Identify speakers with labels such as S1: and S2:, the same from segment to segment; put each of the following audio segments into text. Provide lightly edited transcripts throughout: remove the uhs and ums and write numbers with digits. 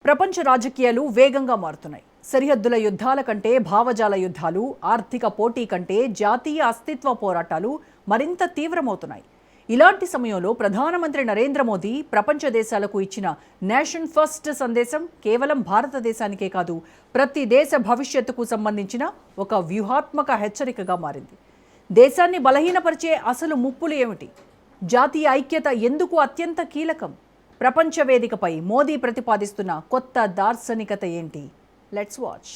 S1: ప్రపంచ రాజకీయాలు వేగంగా మారుతున్నాయి. సరిహద్దుల యుద్ధాల కంటే భావజాల యుద్ధాలు, ఆర్థిక పోటీ కంటే జాతీయ అస్తిత్వ పోరాటాలు మరింత తీవ్రమవుతున్నాయి. ఇలాంటి సమయంలో ప్రధానమంత్రి నరేంద్ర మోదీ ప్రపంచ దేశాలకు ఇచ్చిన నేషన్ ఫస్ట్ సందేశం కేవలం భారతదేశానికే కాదు, ప్రతి దేశ భవిష్యత్తుకు సంబంధించిన ఒక వ్యూహాత్మక హెచ్చరికగా మారింది. దేశాన్ని బలహీనపరిచే అసలు ముప్పులు ఏమిటి? జాతీయ ఐక్యత ఎందుకు అత్యంత కీలకం? ప్రపంచ వేదికపై మోదీ ప్రతిపాదిస్తున్న కొత్త దార్శనికత ఏంటి? Let's watch.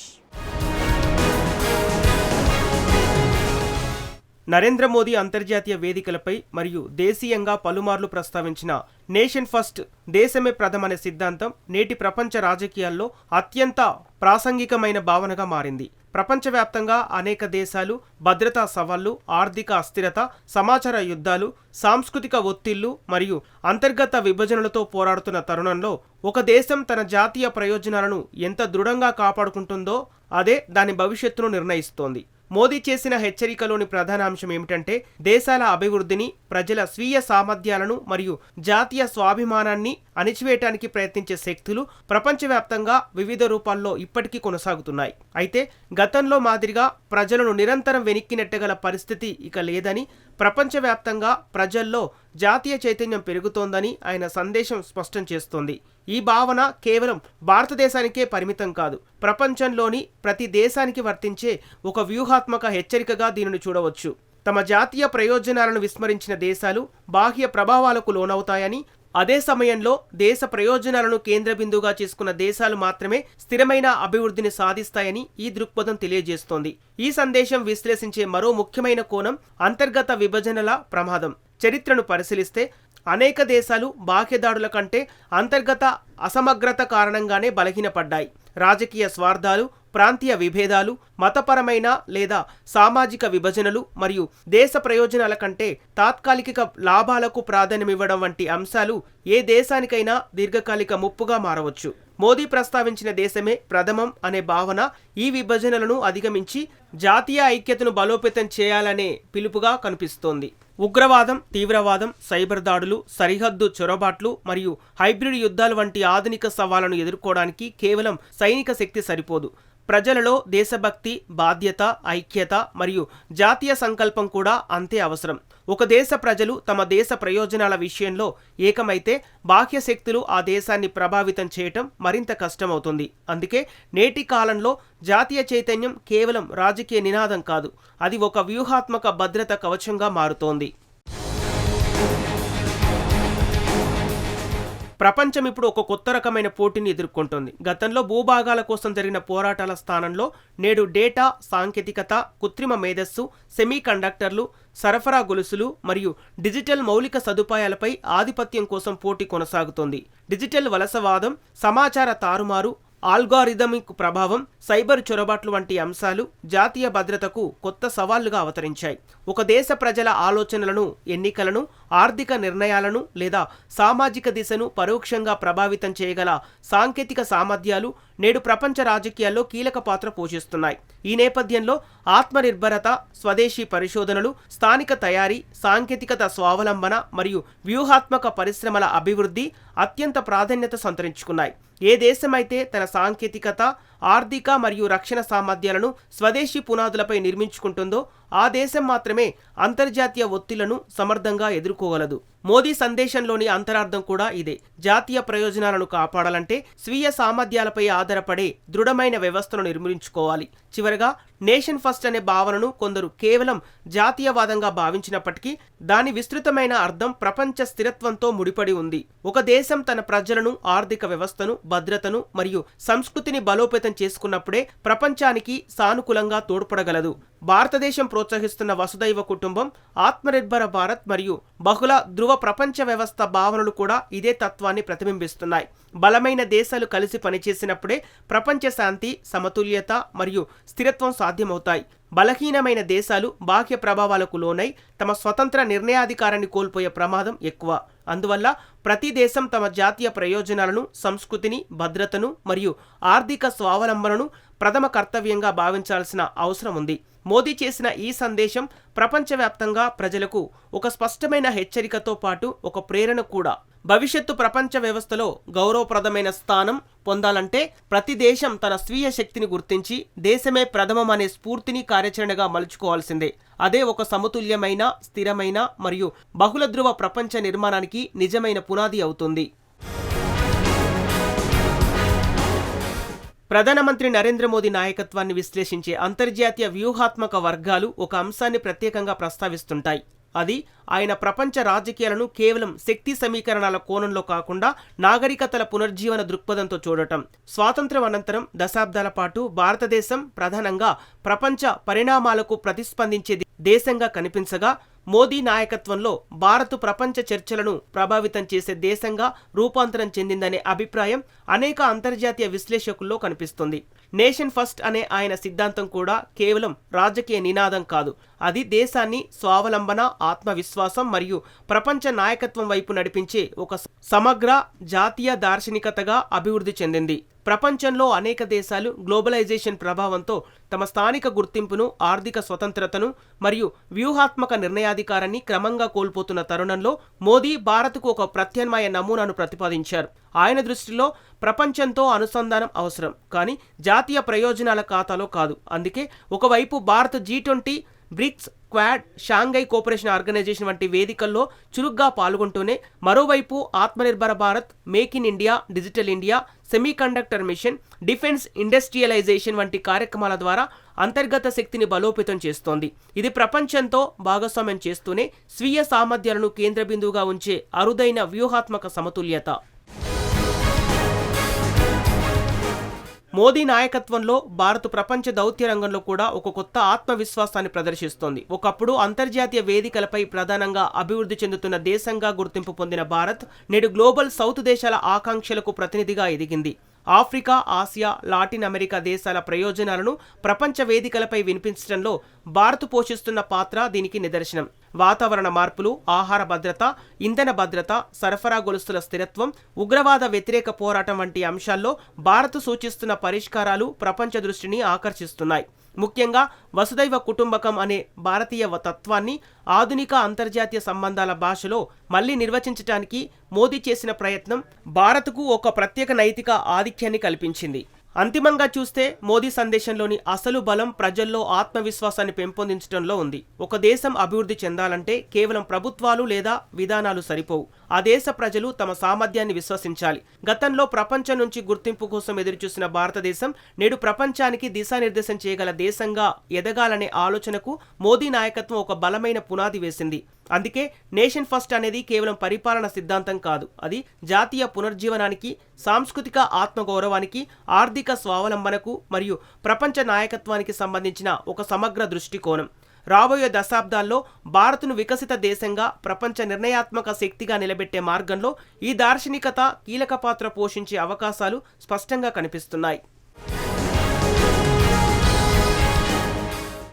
S2: నరేంద్ర మోదీ అంతర్జాతీయ వేదికలపై మరియు దేశీయంగా పలుమార్లు ప్రస్తావించిన నేషన్ ఫస్ట్, దేశమే ప్రథమ అనే సిద్ధాంతం నేటి ప్రపంచ రాజకీయాల్లో అత్యంత ప్రాసంగికమైన భావనగా మారింది. ప్రపంచవ్యాప్తంగా అనేక దేశాలు భద్రతా సవాళ్లు, ఆర్థిక అస్థిరత, సమాచార యుద్ధాలు, సాంస్కృతిక ఒత్తిళ్లు మరియు అంతర్గత విభజనలతో పోరాడుతున్న తరుణంలో ఒక దేశం తన జాతీయ ప్రయోజనాలను ఎంత దృఢంగా కాపాడుకుంటుందో అదే దాని భవిష్యత్తును నిర్ణయిస్తోంది. మోదీ చేసిన హెచ్చరికలోని ప్రధాన అంశం ఏమిటంటే, దేశాల అభివృద్ధిని, ప్రజల స్వీయ సామర్థ్యాలను మరియు జాతీయ స్వాభిమానాన్ని అణిచివేయటానికి ప్రయత్నించే శక్తులు ప్రపంచవ్యాప్తంగా వివిధ రూపాల్లో ఇప్పటికీ కొనసాగుతున్నాయి. అయితే గతంలో మాదిరిగా ప్రజలను నిరంతరం వెనక్కి నెట్టగల పరిస్థితి ఇక లేదని, ప్రపంచవ్యాప్తంగా ప్రజల్లో జాతీయ చైతన్యం పెరుగుతోందని ఆయన సందేశం స్పష్టం చేస్తోంది. ఈ భావన కేవలం భారతదేశానికే పరిమితం కాదు, ప్రపంచంలోని ప్రతి దేశానికి వర్తించే ఒక వ్యూహాత్మక హెచ్చరికగా దీనిని చూడవచ్చు. తమ జాతీయ ప్రయోజనాలను విస్మరించిన దేశాలు బాహ్య ప్రభావాలకు లోనవుతాయని, అదే సమయంలో దేశ ప్రయోజనాలను కేంద్ర బిందువుగా చేసుకున్న దేశాలు మాత్రమే స్థిరమైన అభివృద్ధిని సాధిస్తాయని ఈ దృక్పథం తెలియజేస్తోంది. ఈ సందేశం విశ్లేషించే మరో ముఖ్యమైన కోణం అంతర్గత విభజనల ప్రమాదం. చరిత్రను పరిశీలిస్తే అనేక దేశాలు బాహ్యదాడుల కంటే అంతర్గత అసమగ్రత కారణంగానే బలహీనపడ్డాయి. రాజకీయ స్వార్థాలు, ప్రాంతీయ విభేదాలు, మతపరమైన లేదా సామాజిక విభజనలు మరియు దేశ ప్రయోజనాల కంటే తాత్కాలిక లాభాలకు ప్రాధాన్యమివ్వడం వంటి అంశాలు ఏ దేశానికైనా దీర్ఘకాలిక ముప్పుగా మారవచ్చు. మోదీ ప్రస్తావించిన దేశమే ప్రథమం అనే భావన ఈ విభజనలను అధిగమించి జాతీయ ఐక్యతను బలోపేతం చేయాలనే పిలుపుగా కనిపిస్తోంది. ఉగ్రవాదం, తీవ్రవాదం, సైబర్ దాడులు, సరిహద్దు చొరబాట్లు మరియు హైబ్రిడ్ యుద్ధాలు వంటి ఆధునిక సవాళ్లను ఎదుర్కోవడానికి కేవలం సైనిక శక్తి సరిపోదు. ప్రజలలో దేశభక్తి, బాధ్యత, ఐక్యత మరియు జాతీయ సంకల్పం కూడా అంతే అవసరం. ఒక దేశ ప్రజలు తమ దేశ ప్రయోజనాల విషయంలో ఏకమైతే బాహ్య శక్తులు ఆ దేశాన్ని ప్రభావితం చేయటం మరింత కష్టమవుతుంది. అందుకే నేటి కాలంలో జాతీయ చైతన్యం కేవలం రాజకీయ నినాదం కాదు, అది ఒక వ్యూహాత్మక భద్రత కవచంగా మారుతోంది. ప్రపంచం ఇప్పుడు ఒక కొత్త రకమైన పోటీని ఎదుర్కొంటోంది. గతంలో భూభాగాల కోసం జరిగిన పోరాటాల స్థానంలో నేడు డేటా, సాంకేతికత, కృత్రిమ మేధస్సు, సెమీ కండక్టర్లు, సరఫరా గొలుసులు మరియు డిజిటల్ మౌలిక సదుపాయాలపై ఆధిపత్యం కోసం పోటీ కొనసాగుతోంది. డిజిటల్ వలసవాదం, సమాచార తారుమారు, ఆల్గారిథమిక్ ప్రభావం, సైబర్ చొరబాట్లు వంటి అంశాలు జాతీయ భద్రతకు కొత్త సవాళ్లుగా అవతరించాయి. ఒక దేశ ప్రజల ఆలోచనలను, ఎన్నికలను, ఆర్థిక నిర్ణయాలను లేదా సామాజిక దిశను పరోక్షంగా ప్రభావితం చేయగల సాంకేతిక సామర్థ్యాలు నేడు ప్రపంచ రాజకీయాల్లో కీలక పాత్ర పోషిస్తున్నాయి. ఈ నేపథ్యంలో ఆత్మనిర్భరత, స్వదేశీ పరిశోధనలు, స్థానిక తయారీ, సాంకేతికత స్వావలంబన మరియు వ్యూహాత్మక పరిశ్రమల అభివృద్ధి అత్యంత ప్రాధాన్యత సంతరించుకున్నాయి. ఏ దేశమైతే తన సాంకేతికత, ఆర్థిక మరియు రక్షణ సామర్థ్యాలను స్వదేశీ పునాదులపై నిర్మించుకుంటుందో ఆ దేశం మాత్రమే అంతర్జాతీయ ఒత్తిళ్లను సమర్థంగా ఎదుర్కోగలదు. మోదీ సందేశంలోని అంతరార్థం కూడా ఇదే. జాతీయ ప్రయోజనాలను కాపాడాలంటే స్వీయ సామర్థ్యాలపై ఆధారపడే దృఢమైన వ్యవస్థను నిర్మించుకోవాలి. చివరగా నేషన్ ఫస్ట్ అనే భావనను కొందరు కేవలం జాతీయవాదంగా భావించినప్పటికీ దాని విస్తృతమైన అర్థం ప్రపంచ స్థిరత్వంతో ముడిపడి ఉంది. ఒక దేశం తన ప్రజలను, ఆర్థిక వ్యవస్థను, భద్రతను మరియు సంస్కృతిని బలోపేతం చేసుకున్నప్పుడే ప్రపంచానికి సానుకూలంగా తోడ్పడగలదు. భారతదేశం ప్రోత్సహిస్తున్న వసుదైవ కుటుంబం, ఆత్మనిర్భర భారత్ మరియు బహుళ ధృవ ప్రపంచ వ్యవస్థ భావనలు కూడా ఇదే తత్వాన్ని ప్రతిబింబిస్తున్నాయి. బలమైన దేశాలు కలిసి పనిచేసినప్పుడే ప్రపంచ శాంతి, సమతుల్యత మరియు స్థిరత్వం సాధ్యమవుతాయి. బలహీనమైన దేశాలు బాహ్య ప్రభావాలకు లోనై తమ స్వతంత్ర నిర్ణయాధికారాన్ని కోల్పోయే ప్రమాదం ఎక్కువ. అందువల్ల ప్రతి దేశం తమ జాతీయ ప్రయోజనాలను, సంస్కృతిని, భద్రతను మరియు ఆర్థిక స్వావలంబనను ప్రథమ కర్తవ్యంగా భావించాల్సిన అవసరం ఉంది. మోదీ చేసిన ఈ సందేశం ప్రపంచవ్యాప్తంగా ప్రజలకు ఒక స్పష్టమైన హెచ్చరికతో పాటు ఒక ప్రేరణ కూడా. భవిష్యత్తు ప్రపంచ వ్యవస్థలో గౌరవప్రదమైన స్థానం, పొందాలంటే ప్రతి దేశం తన స్వీయ శక్తిని గుర్తించి దేశమే ప్రథమం అనే స్ఫూర్తిని కార్యాచరణగా మలుచుకోవాల్సిందే. అదే ఒక సమతుల్యమైన, స్థిరమైన మరియు బహుళ ధ్రువ ప్రపంచ నిర్మాణానికి నిజమైన పునాది అవుతుంది. ప్రధానమంత్రి నరేంద్ర మోదీ నాయకత్వాన్ని విశ్లేషించే అంతర్జాతీయ వ్యూహాత్మక వర్గాలు ఒక అంశాన్ని ప్రత్యేకంగా ప్రస్తావిస్తుంటాయి. అది ఆయన ప్రపంచ రాజకీయాలను కేవలం శక్తి సమీకరణాల కోణంలో కాకుండా నాగరికతల పునర్జీవన దృక్పథంతో చూడటం. స్వాతంత్ర్యం అనంతరం దశాబ్దాల పాటు భారతదేశం ప్రధానంగా ప్రపంచ పరిణామాలకు ప్రతిస్పందించే దేశంగా కనిపించగా, మోదీ నాయకత్వంలో భారత్ ప్రపంచ చర్చలను ప్రభావితం చేసే దేశంగా రూపాంతరం చెందిందనే అభిప్రాయం అనేక అంతర్జాతీయ విశ్లేషకుల్లో కనిపిస్తుంది. నేషన్ ఫస్ట్ అనే ఆయన సిద్ధాంతం కూడా కేవలం రాజకీయ నినాదం కాదు. అది దేశాన్ని స్వావలంబన, ఆత్మవిశ్వాసం మరియు ప్రపంచ నాయకత్వం వైపు నడిపించే ఒక సమగ్ర జాతీయ దార్శనికతగా అభివృద్ధి చెందింది. ప్రపంచంలో అనేక దేశాలు గ్లోబలైజేషన్ ప్రభావంతో తమ స్థానిక గుర్తింపును, ఆర్థిక స్వతంత్రతను మరియు వ్యూహాత్మక నిర్ణయాధికారాన్ని క్రమంగా కోల్పోతున్న తరుణంలో మోదీ భారత్కు ఒక ప్రత్యామ్నాయ నమూనాను ప్రతిపాదించారు. ఆయన దృష్టిలో ప్రపంచంతో అనుసంధానం అవసరం, కానీ జాతీయ ప్రయోజనాల ఖాతాలో కాదు. అందుకే ఒకవైపు Bharat G20, BRICS, Quad, Shanghai cooperation organisation వంటి వేదికల్లో చురుగ్గా పాల్గొంటూనే మరోవైపు Atmanirbhar Bharat, make in India, digital India, semiconductor mission, defence industrialisation వంటి కార్యక్రమాల ద్వారా అంతర్గత శక్తిని బలోపేతం చేస్తోంది. ఇది ప్రపంచంతో భాగస్వామ్యం చేస్తూనే స్వీయ సామర్థ్యాలను కేంద్ర బిందువుగా ఉంచే అరుదైన వ్యూహాత్మక సమతుల్యత. మోదీ నాయకత్వంలో భారత్ ప్రపంచ దౌత్య రంగంలో కూడా ఒక కొత్త ఆత్మవిశ్వాసాన్ని ప్రదర్శిస్తోంది. ఒకప్పుడు అంతర్జాతీయ వేదికలపై ప్రధానంగా అభివృద్ధి చెందుతున్న దేశంగా గుర్తింపు పొందిన భారత్ నేడు గ్లోబల్ సౌత్ దేశాల ఆకాంక్షలకు ప్రతినిధిగా ఎదిగింది. ఆఫ్రికా, ఆసియా, లాటిన్ అమెరికా దేశాల ప్రయోజనాలను ప్రపంచ వేదికలపై వినిపించడంలో భారత్ పోషిస్తున్న పాత్ర దీనికి నిదర్శనం. వాతావరణ మార్పులు, ఆహార భద్రత, ఇంధన భద్రత, సరఫరా గొలుసుల స్థిరత్వం, ఉగ్రవాద వ్యతిరేక పోరాటం వంటి అంశాల్లో భారత్ సూచిస్తున్న పరిష్కారాలు ప్రపంచ దృష్టిని ఆకర్షిస్తున్నాయి. ముఖ్యంగా వసుదైవ కుటుంబకం అనే భారతీయ తత్వాన్ని ఆధునిక అంతర్జాతీయ సంబంధాల భాషలో మళ్లీ నిర్వచించడానికి మోదీ చేసిన ప్రయత్నం భారత్కు ఒక ప్రత్యేక నైతిక ఆధిక్యాన్ని కల్పించింది. అంతిమంగా చూస్తే మోదీ సందేశంలోని అసలు బలం ప్రజల్లో ఆత్మవిశ్వాసాన్ని పెంపొందించడంలో ఉంది. ఒక దేశం అభివృద్ధి చెందాలంటే కేవలం ప్రభుత్వాలు లేదా విధానాలు సరిపోవు. ఆ దేశ ప్రజలు తమ సామర్థ్యాన్ని విశ్వసించాలి. గతంలో ప్రపంచం నుంచి గుర్తింపు కోసం ఎదురుచూసిన భారతదేశం నేడు ప్రపంచానికి దిశానిర్దేశం చేయగల దేశంగా ఎదగాలనే ఆలోచనకు మోదీ నాయకత్వం ఒక బలమైన పునాది వేసింది. అందుకే నేషన్ ఫస్ట్ అనేది కేవలం పరిపాలన సిద్ధాంతం కాదు. అది జాతీయ పునర్జీవనానికి, సాంస్కృతిక ఆత్మగౌరవానికి, ఆర్థిక స్వావలంబనకు మరియు ప్రపంచ నాయకత్వానికి సంబంధించిన ఒక సమగ్ర దృష్టికోణం. రాబోయే దశాబ్దాల్లో భారత్ను వికసిత దేశంగా, ప్రపంచ నిర్ణయాత్మక శక్తిగా నిలబెట్టే మార్గంలో ఈ దార్శనికత కీలక పాత్ర పోషించే అవకాశాలు స్పష్టంగా కనిపిస్తున్నాయి.